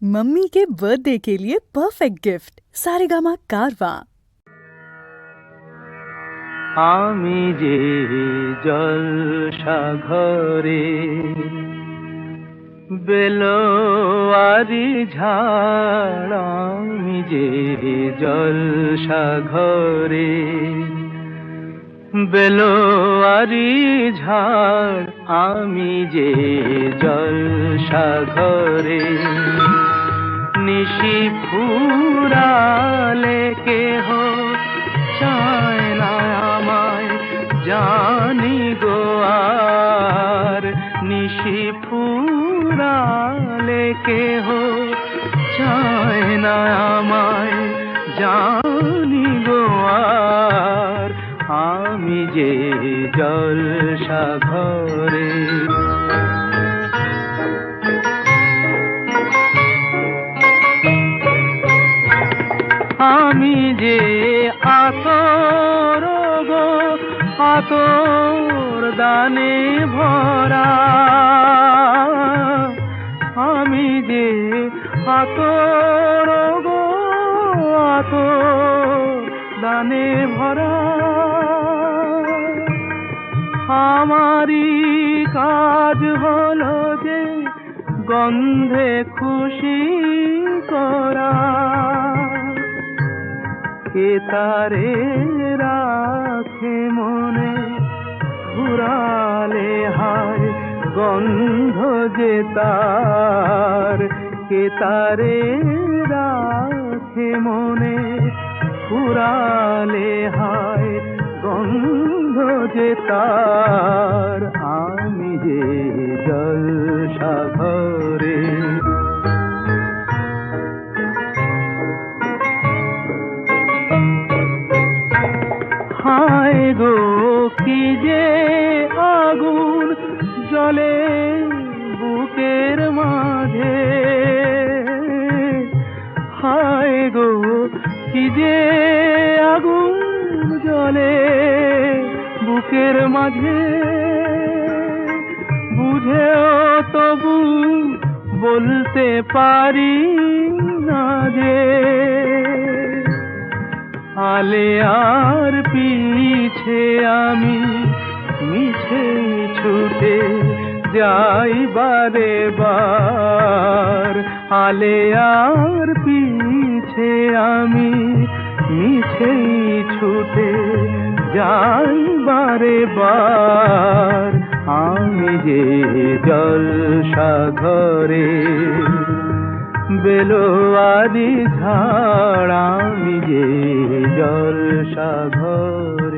Mummy के birthday के लिए परफेक्ट गिफ्ट सारेगामा कारवा। আমি যে জলসা ঘরে বেলোয়ারি ঝাড়, আমি যে জলসা ঘরে বেলোয়ারি ঝাড়, আমি যে জলসা ঘরে নিশি ফুরালে কেহ চায় না আমায়, জানি গো আর নিশি ফুরালে কেহ চায় না আমায়, জানি গো আর আমি যে জলসা ঘরে। আমি যে আতর গো আতর দানে ভরা, আমি যে আতর গো আতর দানে ভরা, আমারই কাজ হলো যে গন্ধে খুশি করা, কে তারে রাখে মনে ঘুরালে হায় গন্ধ যে তার, কে তারে রাখে মনে ঘুরালে হায় গন্ধ যে তার, আমি যে জলসা ঘরে। হায় গো কি যে আগুন জ্বলে বুকের মাঝে, হায় গো কি যে আগুন জ্বলে বুকের মাঝে, বুঝেও তবু বলতে পারি না যে আলে আর পিছে আমি মিছে ছুটে যাই বারে বার, আলে আর পিছে আমি মিছে ছুটে যাই বারে বার, আমি যে জলসা ঘরে বেলোয়ারি ঝাড়, আমি যে জলসা ঘরে।